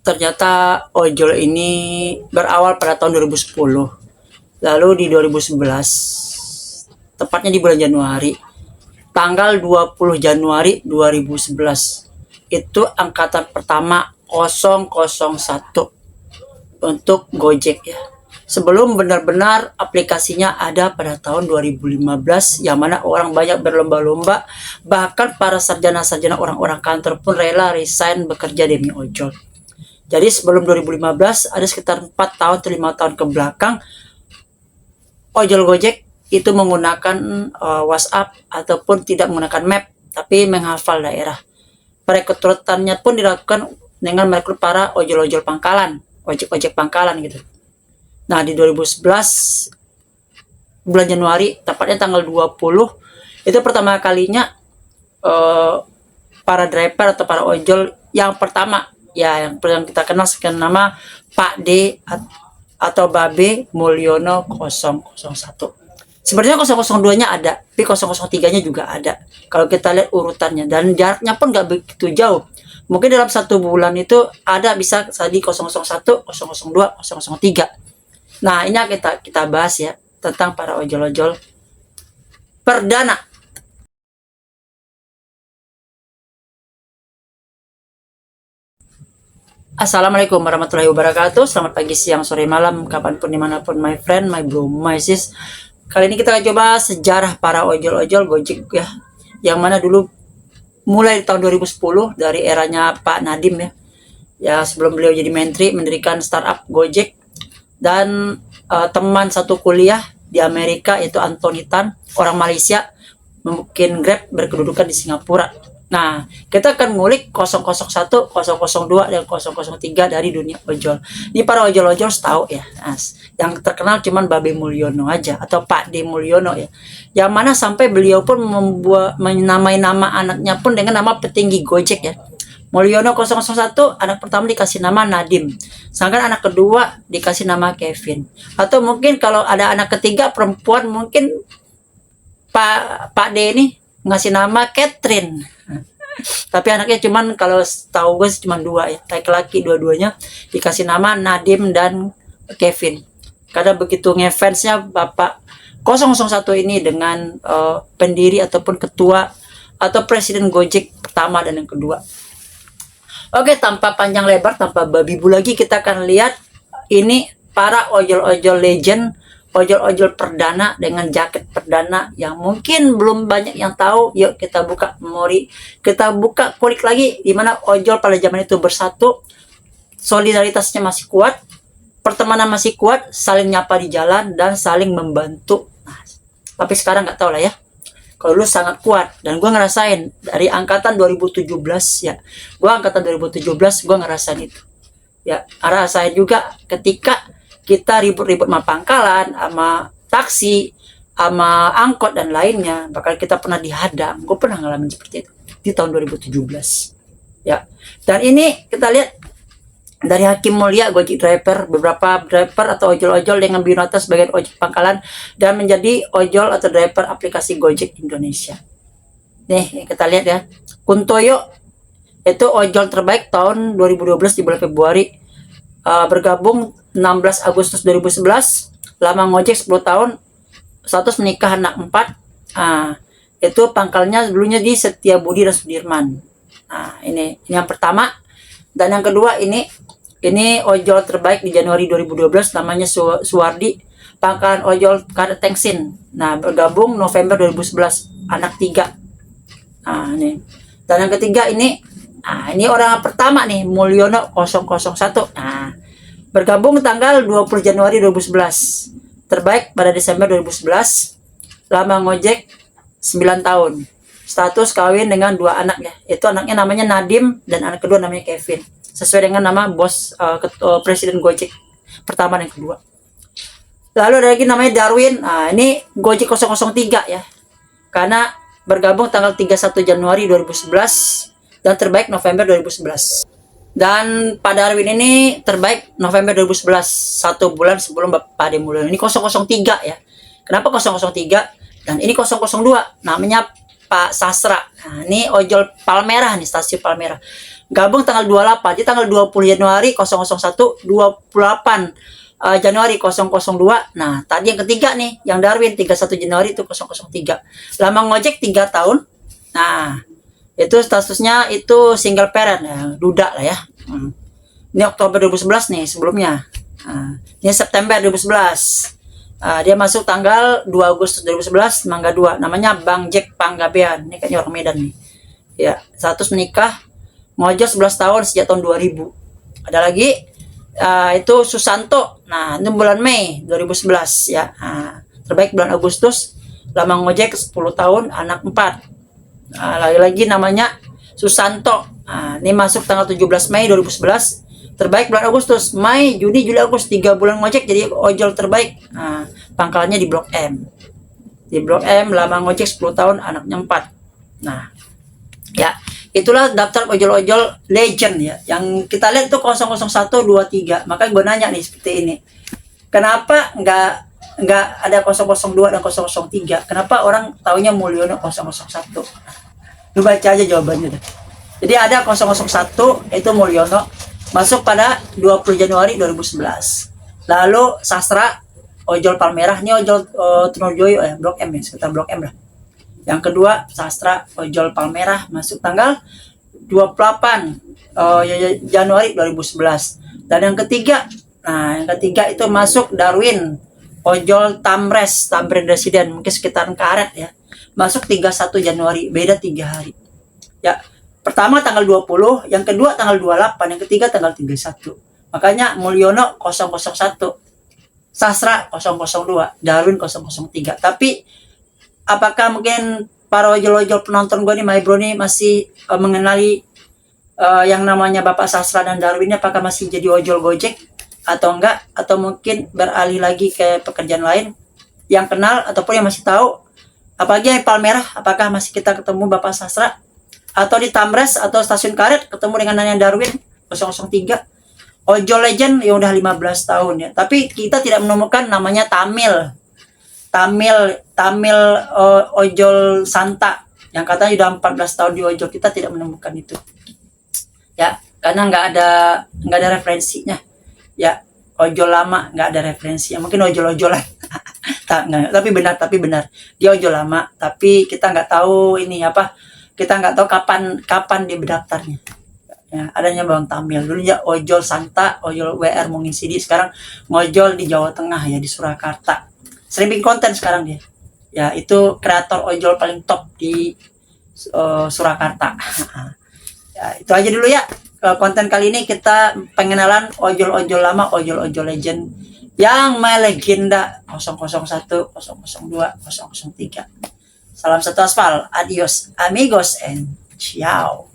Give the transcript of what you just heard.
Ternyata ojol ini berawal pada tahun 2010. Lalu di 2011, tepatnya di bulan Januari, tanggal 20 Januari 2011, itu angkatan pertama 001 untuk Gojek ya. Sebelum benar-benar aplikasinya ada pada tahun 2015, yang mana orang banyak berlomba-lomba, bahkan para sarjana-sarjana orang-orang kantor pun rela resign bekerja demi ojol. Jadi sebelum 2015 ada sekitar 4 tahun atau 5 tahun ke belakang, ojol Gojek itu menggunakan WhatsApp ataupun tidak menggunakan map, tapi menghafal daerah. Perekrutannya pun dilakukan dengan merekrut para ojol-ojol pangkalan, ojek-ojek pangkalan gitu. Nah, di 2011 bulan Januari, tepatnya tanggal 20, itu pertama kalinya para driver atau para ojol yang pertama ya, yang kita kenal sekian nama Pak D atau Babe Mulyono 001. Sebenarnya 002-nya ada, tapi 003-nya juga ada. Kalau kita lihat urutannya, dan jaraknya pun nggak begitu jauh. Mungkin dalam 1 bulan itu ada bisa tadi 001, 002, 003. Nah, ini kita bahas ya tentang para ojol-ojol perdana. Assalamualaikum warahmatullahi wabarakatuh. Selamat pagi, siang, sore, malam, kapanpun, dimanapun, my friend, my bro, my sis. Kali ini kita akan coba sejarah para ojol-ojol Gojek ya, yang mana dulu mulai di tahun 2010 dari eranya Pak Nadiem ya. Ya, sebelum beliau jadi menteri, mendirikan startup Gojek, dan teman satu kuliah di Amerika yaitu Anthony Tan, orang Malaysia, mungkin Grab, berkedudukan di Singapura. Nah, kita akan ngulik 001, 002, dan 003 dari dunia ojol. Ini para ojol-ojol tahu ya. Nah, yang terkenal cuman Babe Mulyono aja atau Pak D Mulyono ya. Yang mana sampai beliau pun menamai nama anaknya pun dengan nama petinggi Gojek ya. Mulyono 001, anak pertama dikasih nama Nadiem. Sedangkan anak kedua dikasih nama Kevin. Atau mungkin kalau ada anak ketiga perempuan, mungkin Pak D ini ngasih nama Catherine. Tapi anaknya cuman, kalau tahu gue cuma 2 ya, laki-laki dua-duanya, dikasih nama Nadiem dan Kevin. Karena begitu ngefansnya Bapak 001 ini dengan pendiri ataupun ketua atau presiden Gojek pertama dan yang kedua. Oke, tanpa panjang lebar, tanpa babi bu lagi, kita akan lihat ini para ojol-ojol legend, ojol-ojol perdana dengan jaket perdana yang mungkin belum banyak yang tahu. Yuk kita buka memori, kita buka kulik lagi di mana ojol pada zaman itu bersatu, solidaritasnya masih kuat, pertemanan masih kuat, saling nyapa di jalan dan saling membantu. Nah, tapi sekarang nggak tahu lah ya. Kalau dulu sangat kuat, dan gue ngerasain dari angkatan 2017 ya. Gue angkatan 2017, gue ngerasain itu. Ya, ngerasain juga ketika kita ribut-ribut sama pangkalan, sama taksi, sama angkot dan lainnya, bakal kita pernah dihadang. Gue pernah ngalamin seperti itu di tahun 2017. Ya. Dan ini kita lihat dari Hakim Mulia Gojek driver, beberapa driver atau ojol-ojol dengan binata sebagai ojek pangkalan dan menjadi ojol atau driver aplikasi Gojek Indonesia. Nih kita lihat ya, Kuntoyo itu ojol terbaik tahun 2012 di bulan Februari, bergabung 16 Agustus 2011, lama ngojek 10 tahun, status menikah, anak 4. Itu pangkalnya dulunya di Setiabudi dan Sudirman. Nah, ini yang pertama. Dan yang kedua ini ojol terbaik di Januari 2012, namanya Suwardi, pangkalan ojol Tengsin. Nah, bergabung November 2011, anak 3. Nah, ini. Dan yang ketiga ini orang pertama nih, Mulyono 001. Nah, bergabung tanggal 20 Januari 2011. Terbaik pada Desember 2011. Lama ngojek 9 tahun. Status kawin dengan 2 anak ya. Itu anaknya namanya Nadiem dan anak kedua namanya Kevin. Sesuai dengan nama bos presiden Gojek pertama dan kedua. Lalu ada lagi namanya Darwin. Nah, ini Gojek 003 ya. Karena bergabung tanggal 31 Januari 2011 dan terbaik November 2011. Dan Pak Darwin ini terbaik November 2011, 1 bulan sebelum Bapak D Mulyono. Ini 003 ya. Kenapa 003? Dan ini 002, namanya Pak Sastra. Nah, ini ojol Palmerah nih, stasiun Palmerah. gabung tanggal 28. Jadi tanggal 20 Januari 001, 28 Januari 002. Nah, tadi yang ketiga nih, yang Darwin 31 Januari itu 003. Lama ngojek 3 tahun. Nah, itu statusnya itu single parent ya, duda lah ya. Ini Oktober 2011 nih sebelumnya. Ini September 2011. Dia masuk tanggal 2 Agustus 2011, Mangga 2. Namanya Bang Jack Panggabean. Ini kayaknya orang Medan nih. Ya, status menikah, ngojek 11 tahun sejak tahun 2000. Ada lagi itu Susanto. Nah, itu bulan Mei 2011 ya. Terbaik bulan Agustus, lama ngojek 10 tahun, anak 4. Lagi-lagi namanya Susanto. Ini masuk tanggal 17 Mei 2011. Terbaik bulan Agustus, Mei, Juni, Juli, Agustus, 3 bulan ngojek jadi ojol terbaik. Pangkalannya di Blok M. Di Blok M, lama ngojek 10 tahun, anaknya 4. Nah, ya, itulah daftar ojol-ojol legend ya. Yang kita lihat itu 00123. Maka gue nanya nih seperti ini. Kenapa nggak ada 002 dan 003? Kenapa orang taunya Mulyono 001? Lu baca aja jawabannya deh. Jadi ada 001 itu Mulyono, masuk pada 20 Januari 2011. Lalu Sastra ojol Palmerah, ini ojol Trunojoyo ya, Blok M ya, sekitar Blok M lah. Yang kedua Sastra ojol Palmerah, masuk tanggal 28 Januari 2011. Dan yang ketiga, yang ketiga itu masuk Darwin ojol Tamres Residen, mungkin sekitaran karet ya, masuk 31 Januari, beda 3 hari ya. Pertama tanggal 20, yang kedua tanggal 28, yang ketiga tanggal 31. Makanya Mulyono 001, Sastra 002, Darwin 003. Tapi apakah mungkin para ojol-ojol penonton gue nih, my bro nih, masih mengenali yang namanya Bapak Sastra dan Darwin? Apakah masih jadi ojol Gojek atau enggak? Atau mungkin beralih lagi ke pekerjaan lain? Yang kenal ataupun yang masih tahu, apalagi yang Palmerah, apakah masih kita ketemu Bapak Sastra? Atau di Tamres atau stasiun karet ketemu dengan nanya Darwin 003? Ojol legend yang udah 15 tahun ya. Tapi kita tidak menemukan namanya Tamil ojol Santa yang katanya udah 14 tahun di ojol. Kita tidak menemukan itu ya, karena nggak ada referensinya ya. Ojol lama nggak ada referensinya, mungkin ojol-ojolan. tapi benar dia ojol lama, tapi kita nggak tahu ini apa, kita nggak tahu kapan dia berdaftarnya ya. Adanya Bang Tamil dulu ya, ojol Santa, ojol WR mau ngisi di, sekarang ngojol di Jawa Tengah ya, di Surakarta, sering bikin konten sekarang dia ya. Itu kreator ojol paling top di Surakarta. Ya, itu aja dulu ya konten kali ini. Kita pengenalan ojol-ojol lama, ojol-ojol legend yang melegenda 001, 002, 003. Salam satu aspal, adios amigos and ciao.